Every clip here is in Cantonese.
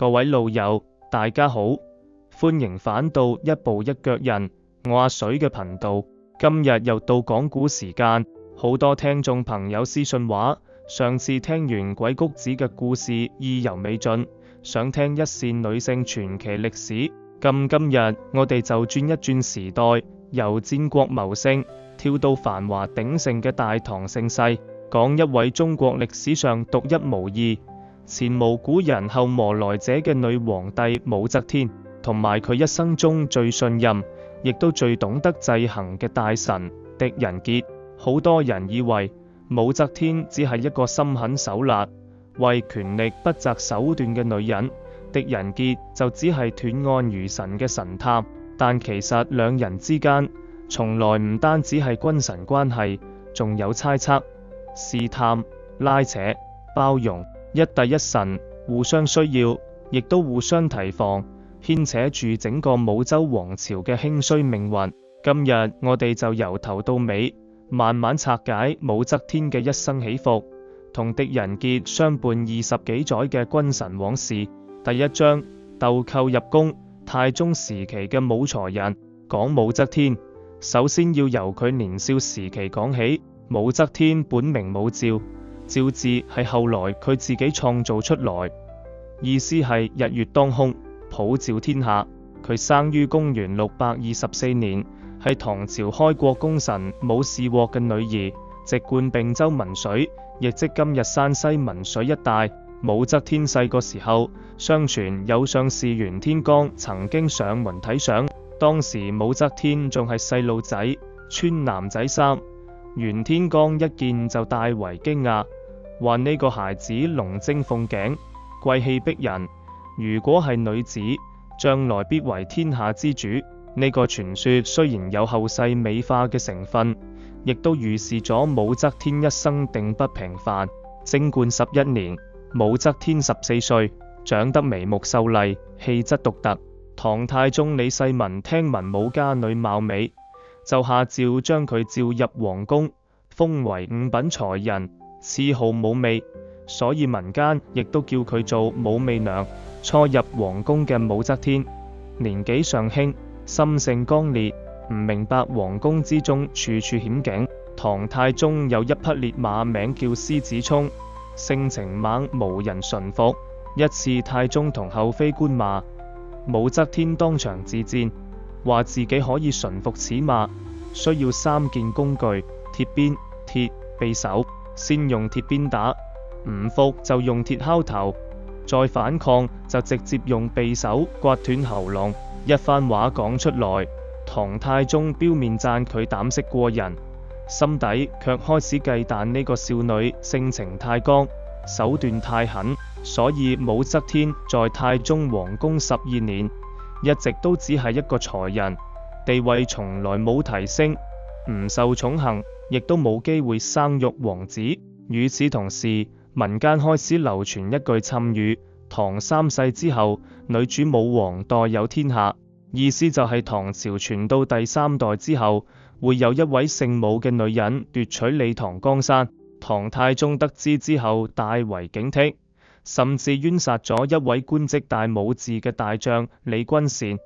各位老友，大家好，歡迎返到一步一腳印，我阿水嘅頻道。今日又到講古時間，好多聽眾朋友私信話，上次聽完鬼谷子嘅故事意猶未盡，想聽一線女性傳奇歷史。今日我哋就轉一轉時代，由戰國謀勝跳到繁華鼎盛嘅大唐盛世，講一位中國歷史上獨一無二、前無古人後無來者嘅女皇帝武則天，同埋佢一生中最信任，亦都最懂得制衡嘅大臣狄仁傑。好多人以為武則天只係一個心狠手辣、為權力不擇手段嘅女人，狄仁傑就只係斷案如神嘅神探。但其實兩人之間從來唔單止係君臣關係，仲有猜測、試探、拉扯、包容，一帝一臣，互相需要，亦都互相提防，牽扯住整個武周王朝嘅興衰命運。今日我哋就由頭到尾慢慢拆解武則天嘅一生起伏，同狄仁傑相伴20幾載嘅君臣往事。第一章，豆蔻入宮，太宗時期嘅武才人。講武則天，首先要由佢年少時期講起。武則天本名武曌，曌字係後來佢自己創造出來，意思係日月當空，普照天下。佢生於公元624年，係唐朝開國功臣武士鑊嘅女兒，籍貫并州文水，亦即今日山西文水一帶。武則天細個時候，相傳有相士袁天罡曾經上門睇相，當時武則天仲係細路仔，穿男仔衫。袁天罡一見就大為驚訝，話呢個孩子龍精鳳頸，貴氣逼人，如果係女子，將來必為天下之主。呢個傳說雖然有後世美化嘅成分，亦都預示咗武則天一生定不平凡。貞觀11年，武則天14歲，長得眉目秀麗，氣質獨特。唐太宗李世民聽聞武家女貌美，就下詔將佢召入皇宮，封為五品才人，賜號武媚，所以民間亦都叫佢做武媚娘。初入皇宮嘅武則天，年紀尚輕，心性剛烈，唔明白皇宮之中處處險境。唐太宗有一匹烈馬名叫獅子衝，性情猛，無人馴服。一次太宗同后妃觀馬，武則天當場自薦，話自己可以馴服此馬，需要3件工具：鐵鞭、鐵、匕首。先用鐵鞭打，唔服就用鐵敲頭，再反抗就直接用匕首刮斷喉嚨。一番話講出來，唐太宗表面讚佢膽識過人，心底卻開始忌憚呢個少女性情太剛，手段太狠。所以武則天在太宗皇宮12年，一直都只係一個才人，地位從來冇提升，唔受寵幸，亦都冇機會生育王子。與此同時，民間開始流傳一句讖語：唐3世之後，女主武王代有天下。意思就係唐朝傳到第3代之後，會有一位姓武嘅女人奪取李唐江山。唐太宗得知之後大為警惕，甚至冤殺咗一位官職大武字嘅大將李君善，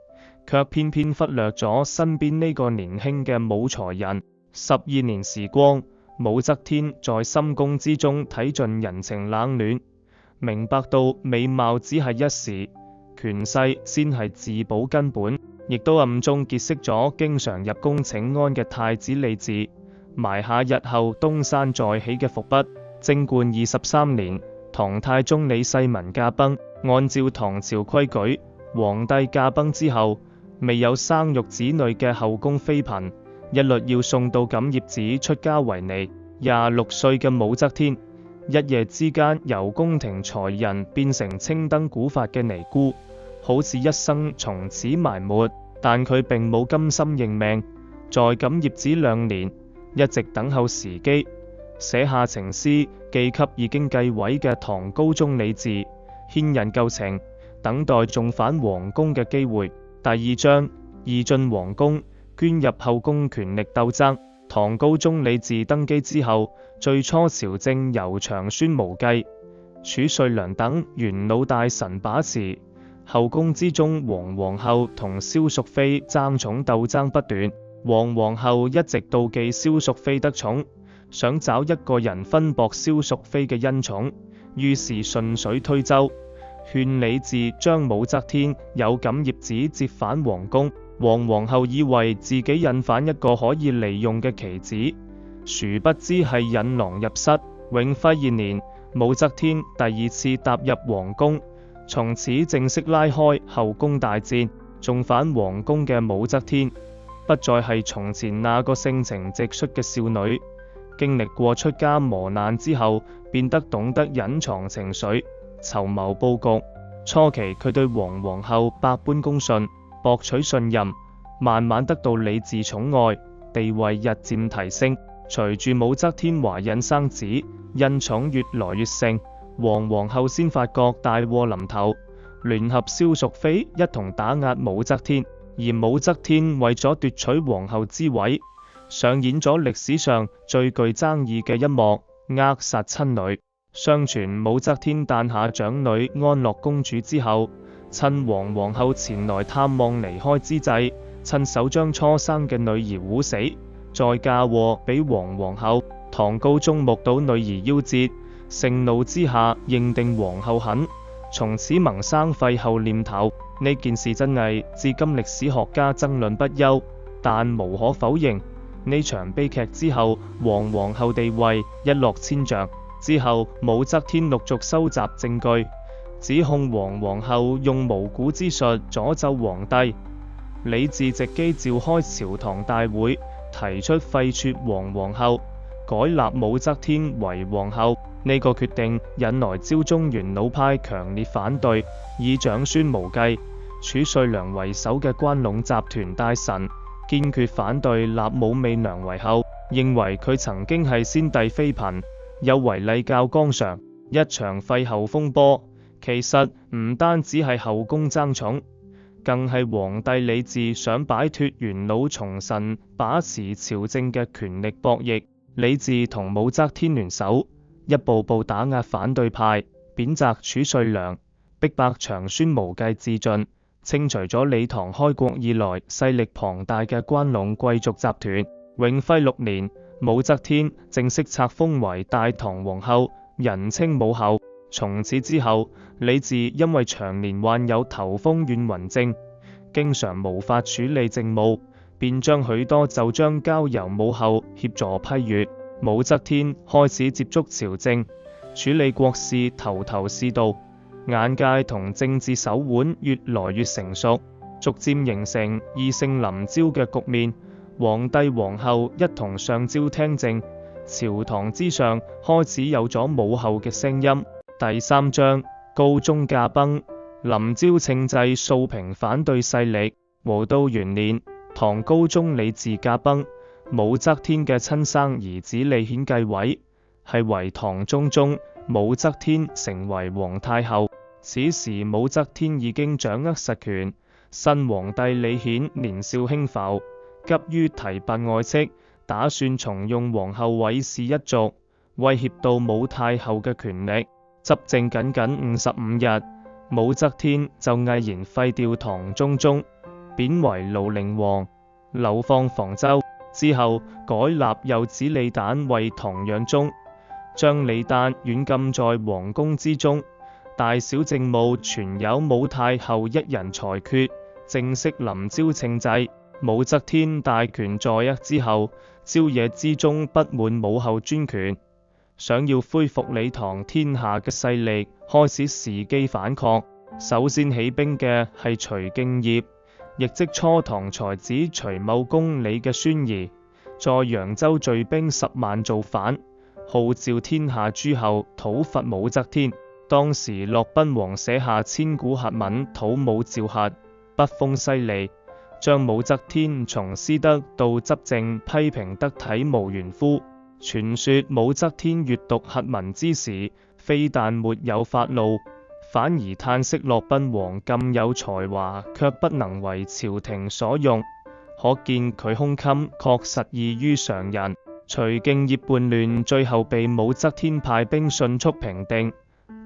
卻偏偏忽略咗身邊呢個年輕嘅武才人。12年時光，武則天在深宮之中睇盡人情冷暖，明白到美貌只係一時，權勢先係自保根本，亦都暗中結識咗經常入宮請安嘅太子李治，埋下日後東山再起嘅伏筆。貞觀23年，唐太宗李世民駕崩。按照唐朝規矩，皇帝駕崩之後，未有生育子女嘅後宮妃嬪，一律要送到錦葉寺出家為尼。26歲嘅武則天，一夜之間由宮廷才人變成青燈古法嘅尼姑，好似一生從此埋沒。但佢並冇甘心認命，在錦葉寺2年，一直等候時機，寫下情詩寄給已經繼位嘅唐高宗李治，牽引舊情，等待重返皇宮嘅機會。第2章，義進皇宮，捲入後宮權力鬥爭。唐高宗李治登基之後，最初朝政由長孫無忌、褚遂良等元老大臣把持，後宮之中，王皇后同蕭淑妃爭寵鬥爭不斷，王皇后一直妒忌蕭淑妃得寵，想找一個人分薄蕭淑妃嘅恩寵，於是順水推舟，勸李治將武則天有感葉子接返皇宮。王皇后以為自己引返一個可以利用嘅棋子，殊不知係引狼入室。永徽2年，武則天第2次踏入皇宮，從此正式拉開後宮大戰。重返皇宮嘅武則天，不再係從前那個性情直率嘅少女。經歷過出家磨難之後，變得懂得隱藏情緒，籌謀佈局。初期佢對王皇后百般恭順，博取信任，慢慢得到李治寵愛，地位日漸提升。隨住武則天懷孕生子，恩寵越來越盛，王皇后先發覺大禍臨頭，聯合蕭淑妃一同打壓武則天。而武則天為咗奪取皇后之位，上演咗歷史上最具爭議嘅一幕，扼殺親女。相傳武則天誕下長女安樂公主之後，趁王皇后前來探望離開之際，親手將初生嘅女兒嗚死，再嫁禍俾王皇后。唐高宗目睹女兒夭折，盛怒之下認定皇后狠，從此萌生廢后念頭。呢件事真偽至今歷史學家爭論不休，但無可否認，呢場悲劇之後，王皇后地位一落千丈。之後武則天陸續收集證據，指控王皇后用巫蠱之術詛咒皇帝。李治藉機召開朝堂大會，提出廢黜王皇后，改立武則天為皇后。呢個決定引來昭宗元老派強烈反對，以長孫無忌、褚遂良為首嘅關隴集團大臣堅決反對立武媚娘為后，認為佢曾經係先帝妃嬪，有違禮教綱常。一場廢后風波，其實唔單止係後宮爭寵，更係皇帝李治想擺脫元老重臣把持朝政嘅權力博弈。李治同武則天聯手，一步步打壓反對派，貶謫褚遂良，逼迫長孫無忌自盡，清除咗李唐開國以來勢力龐大嘅關隴貴族集團。永徽6年，武則天正式冊封為大唐皇后，人稱武后。從此之後，李治因為長年患有頭風軟暈症，經常無法處理政務，便將許多奏章交由武后協助批閱。武則天開始接觸朝政，處理國事頭頭是道，眼界同政治手腕越來越成熟，逐漸形成異姓臨朝嘅局面。皇帝皇后一同上朝聽政，朝堂之上開始有咗武後嘅聲音。第3章，高宗駕崩，臨朝稱制掃平反對勢力。和道元年，唐高宗李治駕崩，武則天嘅親生兒子李顯繼位，係為唐中宗，武則天成為皇太后。此時武則天已經掌握實權，新皇帝李顯年少輕浮，急於提拔外戚，打算重用皇后韋氏一族，威脅到武太后嘅權力。執政僅55日，武則天就毅然廢掉唐中宗，貶為廬陵王，流放房州。之後改立幼子李旦為唐養宗，將李旦軟禁在皇宮之中，大小政務全由武太后一人裁決，正式臨朝稱制。武則天大權在握之後，朝野之中不滿武後專權，想要恢復李唐天下嘅勢力，開始伺機反抗。首先起兵嘅係徐敬業，亦即初唐才子徐茂公李嘅孫兒，在揚州聚兵10萬造反，號召天下諸侯討伐武則天。當時駱賓王寫下千古檄文討武趙郃，筆鋒犀利，將武則天從私德到執政批評得體無完膚。傳說武則天閱讀檄文之時，非但沒有發怒，反而嘆息駱賓王咁有才華，卻不能為朝廷所用，可見佢胸襟確實異於常人。徐敬業叛亂最後被武則天派兵迅速平定。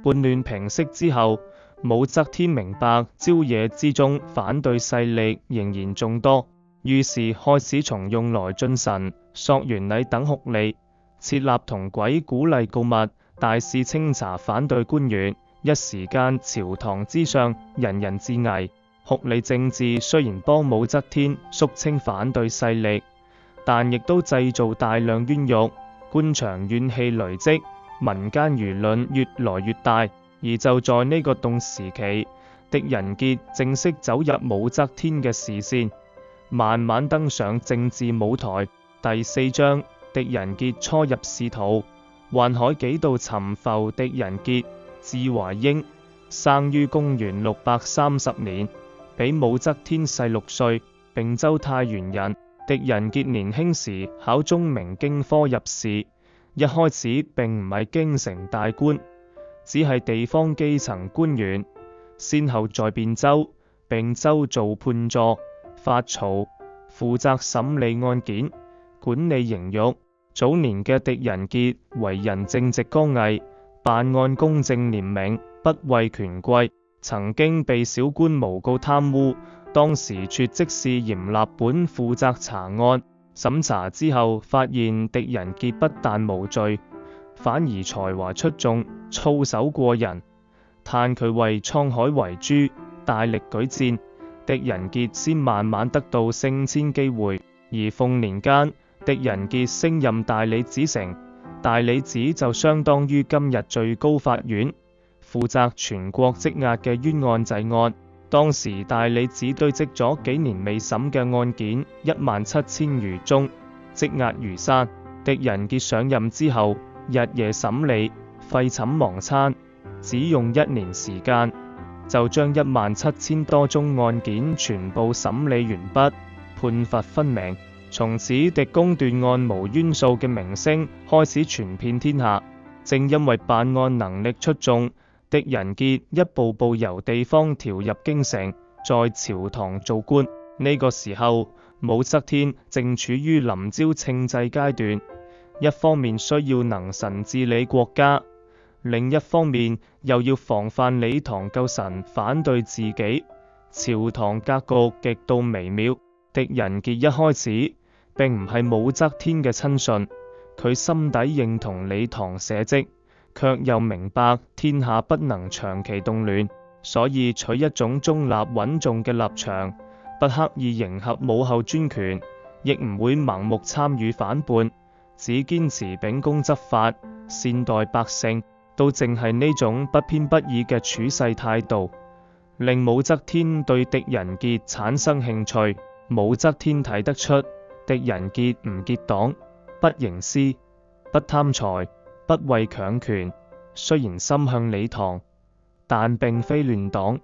叛亂平息之後，武則天明白朝野之中反對勢力仍然眾多，於是開始從用來進臣、索元禮等酷吏，設立銅匭鼓勵告密，大肆清查反對官員，一時間朝堂之上人人自危。酷吏政治雖然幫武則天肅清反對勢力，但亦都製造大量冤獄，官場怨氣累積，民間輿論越來越大。而就在呢個動時期，狄仁傑正式走入武則天嘅視線，慢慢登上政治舞台。第4章，狄仁傑初入仕途。宦海幾度尋浮狄仁傑，字懷英，生於公元630年，比武則天細6歲，并州太原人。狄仁傑年輕時考中明經科入仕，一開始並唔係京城大官，只係地方基層官員，先後在便州、并州做判座、法曹，負責審理案件、管理刑獄。早年嘅狄仁傑為人正直剛毅，辦案公正廉明，不畏權貴，曾經被小官誣告貪污，當時撮職事嚴立本負責查案，審查之後發現狄仁傑不但無罪，反而才華出眾，操守過人，嘆佢為滄海遺珠，大力舉薦，狄仁傑先慢慢得到升遷機會。而鳳年間，狄仁傑升任大理寺丞，大理寺就相當於今日最高法院，負責全國積壓嘅冤案濟案。當時大理寺堆積咗幾年未審嘅案件17000餘宗，積壓如山。狄仁傑上任之後，日夜審理，廢寢忘餐，只用1年時間，就將17000多宗案件全部審理完畢，判罰分明。從此狄公斷案無冤訴嘅名聲開始傳遍天下。正因為辦案能力出眾，狄仁傑一步步由地方調入京城，在朝堂做官。呢個時候，武則天正處於臨朝稱制階段，一方面需要能臣治理國家，另一方面又要防範李唐舊臣反對自己，朝堂格局極度微妙。狄仁傑一開始並唔係武則天嘅親信，佢心底認同李唐社稷，卻又明白天下不能長期動亂，所以取一種中立穩重嘅立場，不刻意迎合武後專權，亦唔會盲目參與反叛，只堅持秉公執法，善待百姓。都正係呢種不偏不倚嘅處世態度，令武則天對狄仁傑產生興趣。武則天睇得出狄仁傑唔結黨，不營私，不貪財，不畏強權，雖然心向李唐，但並非亂黨，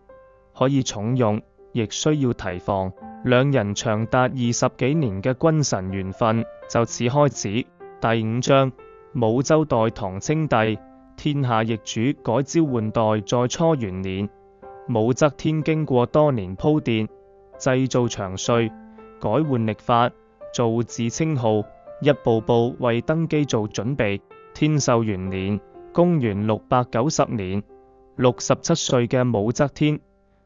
可以重用，亦需要提防。兩人長達20幾年嘅君臣緣分就此開始。第5章，武周代唐稱帝，天下易主，改朝換代。在初元年，武則天經過多年鋪墊，製造祥瑞，改換曆法，造字稱號，一步步為登基做準備。天授元年，公元690年，67歲嘅武則天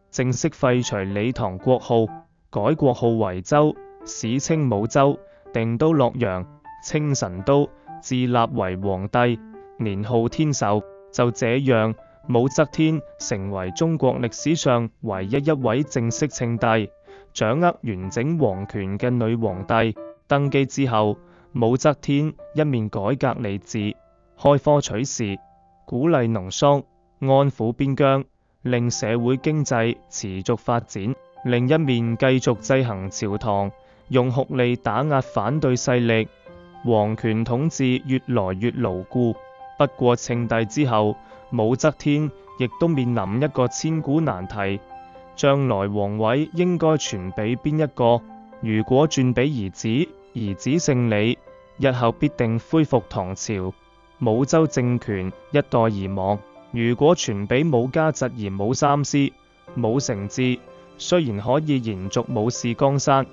正式廢除李唐國號，改國號為周，史稱武周，定都洛陽，稱神都，自立為皇帝，年號天授。就這樣，武則天成為中國歷史上唯一一位正式稱帝，掌握完整皇權嘅女皇帝。登基之後，武則天一面改革吏治，開科取士，鼓勵農桑，安撫邊疆，令社會經濟持續發展；另一面繼續制衡朝堂，用酷吏打壓反對勢力，皇權統治越來越牢固。不過稱帝之後，武則天亦都面臨一個千古難題：將來皇位應該傳俾邊一個？如果轉俾兒子，兒子姓李，日後必定恢復唐朝，武周政權一代而亡；如果傳俾武家侄兒武三思、武承志，雖然可以延續武氏江山，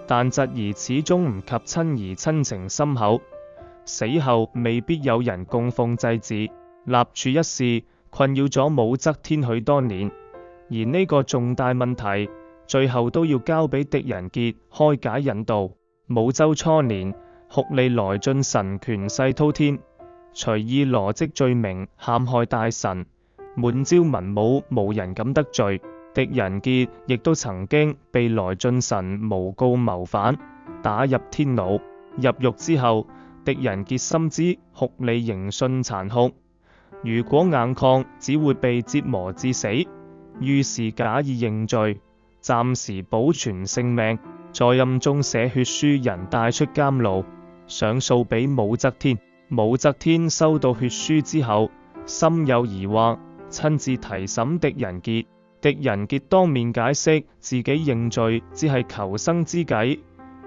但侄兒始終唔及親兒親情深厚，死後未必有人供奉祭祀。立儲一事困擾咗武則天許多年，而呢個重大問題，最後都要交俾狄仁傑開解引導。武周初年，酷吏來進臣權勢滔天，隨意羅織罪名陷害大臣，滿招文武，無人敢得罪。狄仁傑亦都曾經被來進臣誣告謀反，打入天牢。入獄之後，狄仁傑深知酷吏刑訊殘酷，如果硬抗，只會被折磨致死，於是假意認罪，暫時保存性命，在暗中寫血書，人帶出監牢，上訴俾武則天。武則天收到血書之後，心有疑惑，親自提審狄仁傑。狄仁傑當面解釋自己認罪只係求生之計，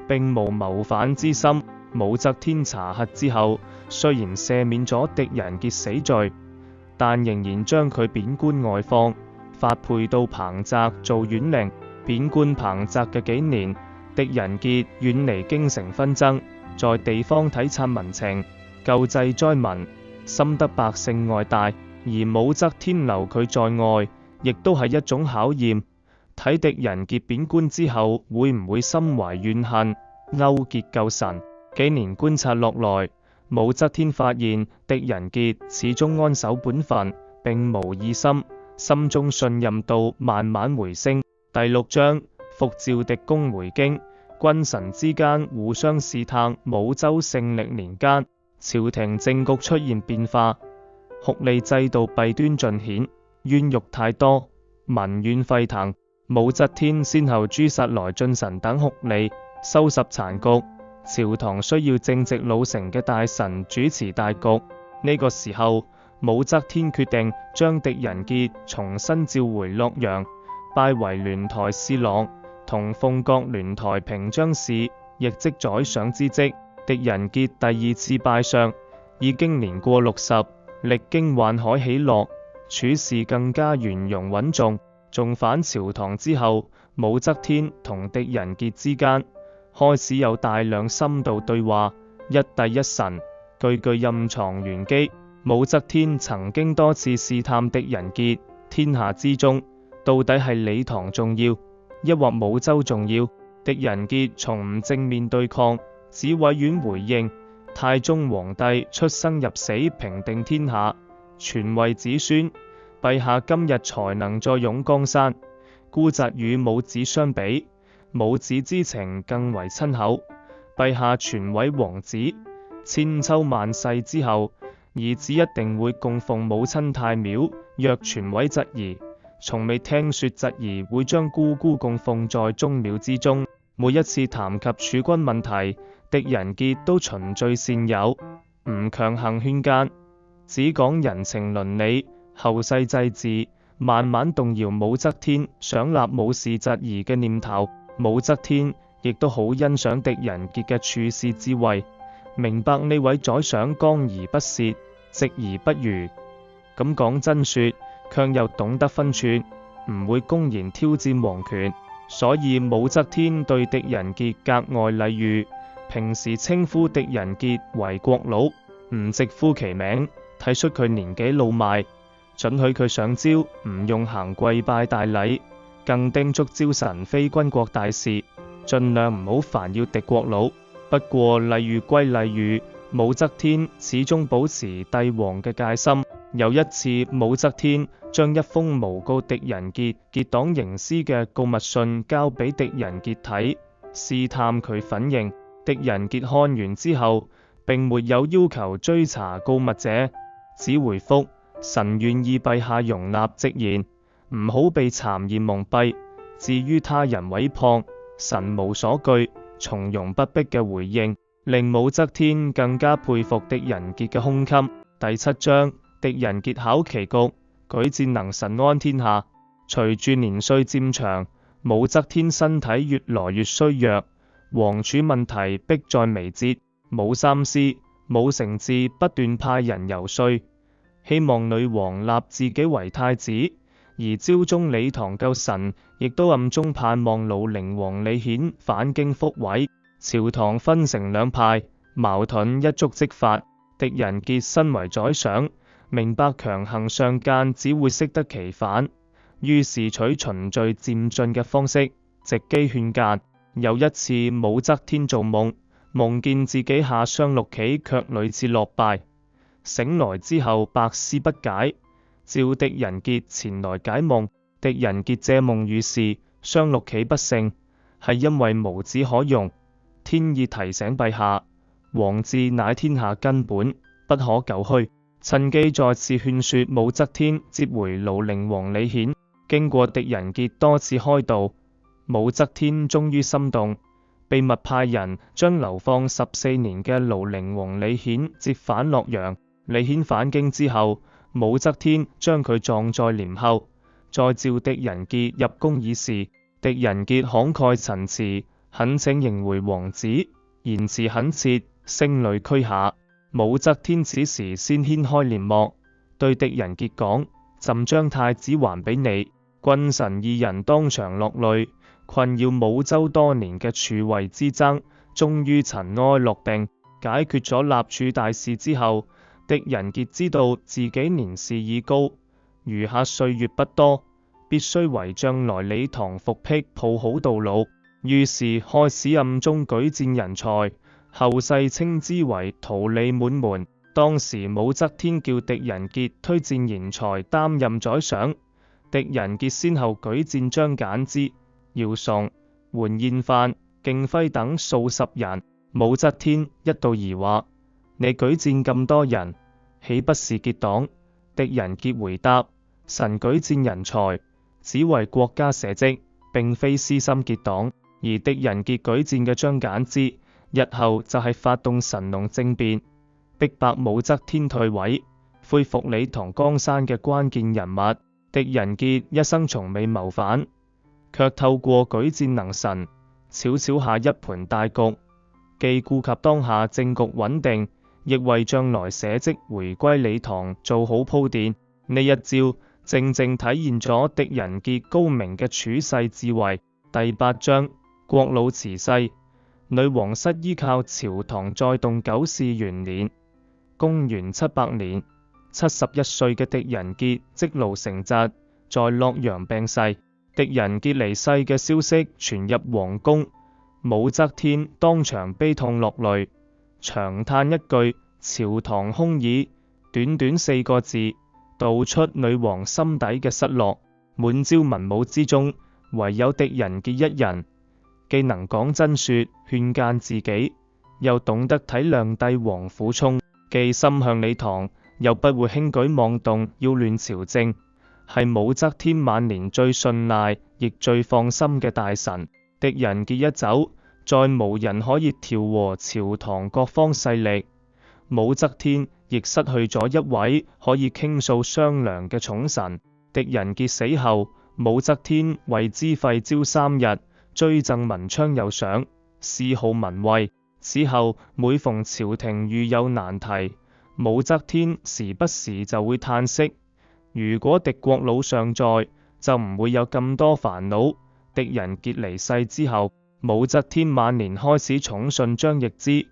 並無謀反之心。武則天查核之後，雖然赦免咗狄仁傑死罪，但仍然將佢貶官外放，發配到彭澤做縣令。貶官彭澤嘅幾年，狄仁傑遠離京城紛爭，在地方體察民情，救濟災民，深得百姓愛戴。而武則天留佢在外，亦都係一種考驗，睇狄仁傑貶官之後會唔會心懷怨恨，勾結舊臣。幾年觀察落來，武則天發現狄仁傑始終安守本分，並無異心，心中信任度慢慢回升。第6章，復召狄公回京。君臣之間互相試探。武周勝歷年間，朝廷政局出現變化，酷吏制度弊端盡顯，冤獄太多，民怨沸騰。武則天先後誅殺來進臣等酷吏，收拾殘局。朝堂需要正直老成嘅大臣主持大局。呢個時候，武則天決定將狄仁傑重新召回洛陽，拜為聯台侍郎，同鳳閣聯台平章事，亦即宰相之職。狄仁傑第2次拜相，已經年過60，歷經宦海起落，處事更加圓融穩重。重返朝堂之後，武則天同狄仁傑之間開始有大量深度對話，一帝一臣，句句暗藏玄機。武則天曾經多次試探狄仁傑，天下之中到底係李唐重要，抑或武周重要？狄仁傑從唔正面對抗，只委婉回應：太宗皇帝出生入死，平定天下，傳位子孫，陛下今日才能再擁江山，孤疾與母子相比，母子之情更為親厚。陛下傳位王子，千秋萬世之後，兒子一定會供奉母親太廟。若傳位侄兒，從未聽說侄兒會將姑姑供奉在宗廟之中。每一次談及儲君問題，狄仁傑都循序善誘，唔強行勸諫，只講人情倫理，後世祭祀，慢慢動搖武則天想立武氏侄兒嘅念頭。武則天亦都好欣賞狄仁傑嘅處事智慧，明白呢位宰相剛而不泄，直而不愚，咁講真說，卻又懂得分寸，唔會公然挑戰皇權。所以武則天對狄仁傑格外禮遇，平時稱呼狄仁傑為國老，唔直呼其名，睇出佢年紀老邁，准許佢上朝，唔用行跪拜大禮，更叮囑朝臣非軍國大事，盡量唔好煩擾狄國老。不過禮遇歸禮遇，武則天始終保持帝王嘅戒心。有一次，武則天將一封誣告狄仁傑結黨營私嘅告密信交俾狄仁傑睇，試探佢粉認。狄仁傑看完之後，並沒有要求追查告密者，只回覆：臣願意陛下容納直言，唔好被讒言蒙蔽。至於他人毀謗，臣無所懼。從容不迫嘅回應，令武則天更加佩服狄仁傑嘅胸襟。第7章，狄仁傑考棋局，舉薦能臣安天下。隨住年歲漸長，武則天身體越來越衰弱，皇儲問題迫在眉睫。武三思、武承志不斷派人遊說，希望女王立自己為太子，而昭宗李唐舊臣亦都暗中盼望老寧王李顯返京復位。朝堂分成兩派，矛盾一觸即發。狄仁傑身為宰相，明白強行上諫只會適得其反，於是取循序漸進嘅方式，藉機勸諫。有一次，武則天做夢，夢見自己下雙陸棋，卻屢次落敗。醒來之後，百思不解，召狄仁傑前來解夢。狄仁傑借夢預示雙陸棋不勝，係因為無子可用。天意提醒陛下，王治乃天下根本，不可久虛。趁機再次勸說武則天接回廬陵王李顯。經過狄仁傑多次開導，武則天終於心動，秘密派人將流放14年嘅廬陵王李顯接返洛陽。李顯返京之後，武則天將佢葬在鐮後，再召狄仁傑入宮議事。狄仁傑慷慨陳詞，懇請迎回王子，言辭懇切，聲淚俱下。武則天此時先掀開簾幕，對狄仁傑講：朕將太子還俾你。君臣二人當場落淚，困擾武周多年嘅儲位之爭，終於塵埃落定。解決咗立儲大事之後，狄仁傑知道自己年事已高，餘下歲月不多，必須為將來李唐復辟鋪好道路，於是開始暗中舉薦人才，後世稱之為桃李滿門。當時武則天叫狄仁傑推薦賢才擔任宰相，狄仁傑先後舉薦張柬之、姚崇、桓彥範、敬輝等數十人。武則天一度疑惑：你舉薦咁多人，豈不是結黨？狄仁傑回答：臣舉薦人才，只為國家社稷，並非私心結黨。而狄仁傑舉薦嘅張柬之，日後就係發動神農政變，逼迫武則天退位，恢復李唐江山嘅關鍵人物。狄仁傑一生從未謀反，卻透過舉薦能臣，悄悄下一盤大局，既顧及當下政局穩定，亦為將來社稷回歸李唐做好鋪墊。呢一招正正體現咗狄仁傑高明嘅處世智慧。第8章，國老辭世。女皇室依靠朝堂再動9世元年，公元700年，71歲嘅狄仁傑積勞成疾，在洛陽病逝。狄仁傑離世嘅消息傳入皇宮，武則天當場悲痛落淚，長嘆一句：朝堂空矣。短短4個字，道出女皇心底嘅失落。滿朝文武之中，唯有狄仁傑一人，既能講真說勸諫自己，又懂得體諒帝王苦衷，既心向李唐，又不會輕舉妄動擾亂朝政，係武則天晚年最信賴亦最放心嘅大臣。狄仁傑一走，再無人可以調和朝堂各方勢力，武則天亦失去咗一位可以傾訴商量嘅寵臣。狄仁傑死後，武則天為之廢朝3日，追贈文昌右相，諡號文惠。此後每逢朝廷遇有難題，武則天時不時就會嘆息：如果狄國老尚在，就唔會有咁多煩惱。狄仁傑離世之後，武則天晚年開始寵信張易之、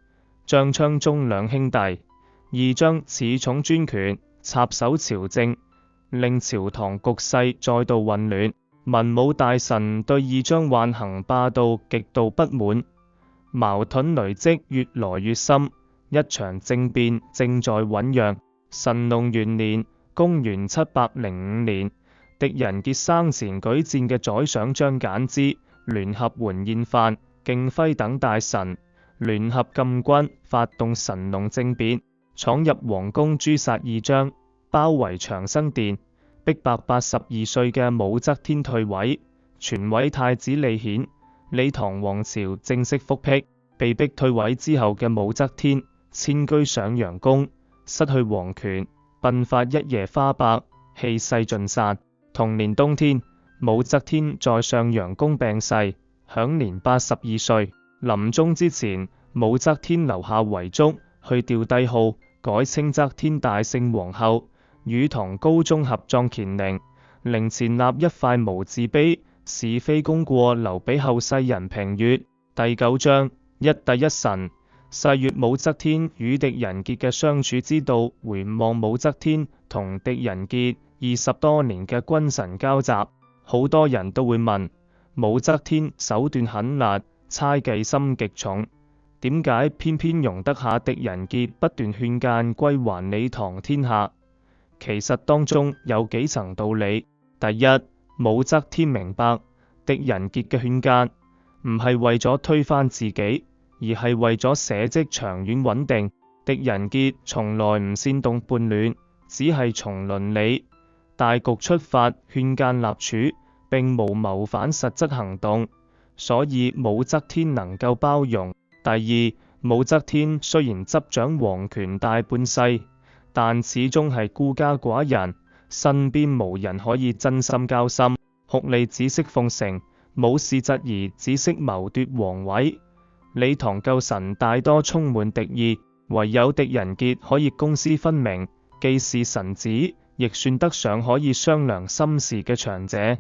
張昌宗兩兄弟，二張恃寵專權，插手朝政，令朝堂局勢再度混亂。文武大臣對二張橫行霸道極度不滿，矛盾累積越來越深，一場政變正在醞釀。神農元年，公元705年，狄仁傑生前舉薦嘅宰相張柬之，聯合桓彥範、敬輝等大臣，聯合禁軍，發動神農政變，闖入皇宮誅殺二張，包圍長生殿，逼迫82歲嘅武則天退位，傳位太子李顯。李唐王朝正式復辟。被逼退位之後嘅武則天，遷居上陽宮，失去皇權，鬢髮一夜花白，氣勢盡散。同年冬天，武則天在上陽宮病逝，享年82歲。臨終之前，武則天留下遺囑，去掉帝號，改稱則天大聖皇后，與唐高宗合葬乾陵，陵前立一塊無字碑，是非功過留俾後世人評閱。第9章，一帝一臣。細閱武則天與狄仁傑嘅相處之道，回望武則天同狄仁傑20多年嘅君臣交集，好多人都會問，武則天手段狠辣，猜忌心極重，點解偏偏容得下狄仁傑不斷勸諫歸還李唐天下？其實當中有幾層道理。第一，武則天明白狄仁傑嘅勸諫唔係為咗推翻自己，而係為咗社稷長遠穩定。狄仁傑從來唔煽動叛亂，只係從倫理大局出發勸諫立儲，並無謀反實質行動，所以武則天能夠包容。第二，武則天雖然執掌皇權大半世，但始終係孤家寡人，身邊無人可以真心交心，酷吏只識奉承，武士質疑只識謀奪皇位。李唐舊臣大多充滿敵意，唯有狄仁傑可以公私分明，既是臣子，亦算得上可以商量心事嘅長者。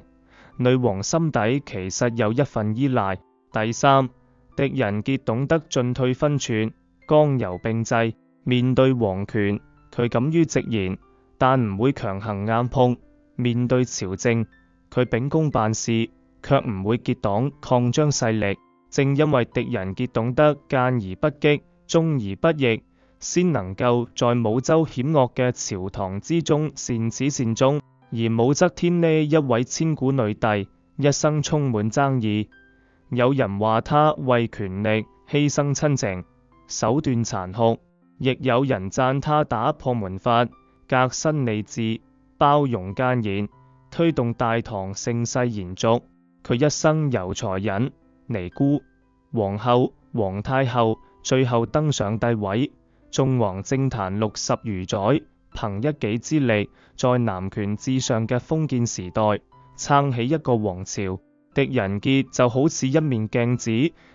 女王心底其實有一份依賴。第三，狄仁傑懂得進退分寸，剛柔並濟。面對皇權，佢敢於直言，但唔會強行硬碰；面對朝政，佢秉公辦事，卻唔會結黨擴張勢力。正因為狄仁傑懂得諫而不擊，忠而不逆，先能夠在武周險惡嘅朝堂之中善始善終。而武則天呢一位千古女帝，一生充滿爭議。有人話她為權力犧牲親情，手段殘酷；亦有人讚她打破門閥，革新吏治，包容諫言，推動大唐盛世延續。佢一生由才隱、尼姑、皇后、皇太后，最後登上帝位，縱橫政壇60餘載，憑一己之力，在男權至上嘅封建時代撐起一個王朝。狄仁傑就好似一面鏡子，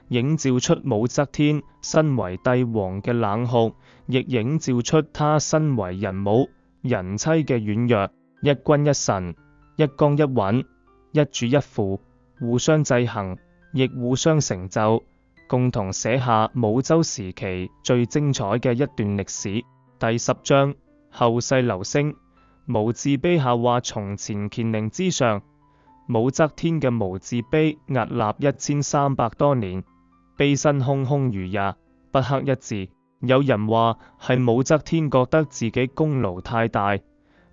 映照出武則天身為帝王嘅冷酷，亦映照出他身為人母、人妻嘅軟弱。一君一臣，一剛一穩，一主一輔，互相制衡，亦互相成就，共同寫下武周時期最精彩嘅一段歷史。第10章，後世流星。無字碑下話從前乾陵之上，武則天嘅無字碑屹立1300多年，碑身空空如也，不刻一字。有人話係武則天覺得自己功勞太大，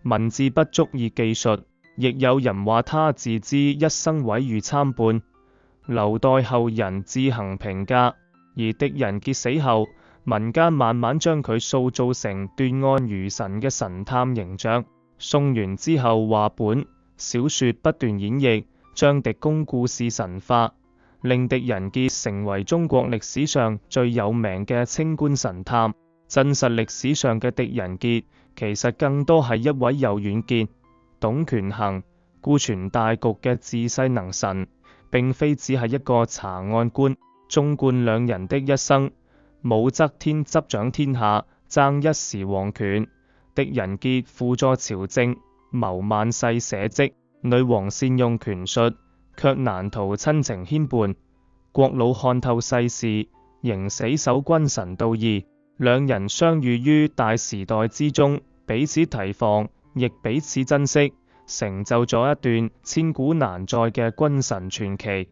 文字不足以記述；亦有人話她自知一生毀譽參半，留待後人自行評價。而狄仁傑死後，民間慢慢將佢塑造成斷案如神嘅神探形象。宋元之後，話本小說不斷演繹，將狄公故事神化，令狄仁傑成為中國歷史上最有名嘅清官神探。真實歷史上嘅狄仁傑，其實更多係一位有遠見、懂權衡、顧全大局嘅治世能臣，並非只係一個查案官。縱觀兩人的一生，武則天執掌天下，爭一時皇權；狄仁傑輔助朝政，謀萬世社稷。女王善用權術，卻難逃親情牽絆；國老看透世事，仍死守君臣道義。兩人相遇於大時代之中，彼此提防，亦彼此珍惜，成就咗一段千古難再嘅君臣傳奇。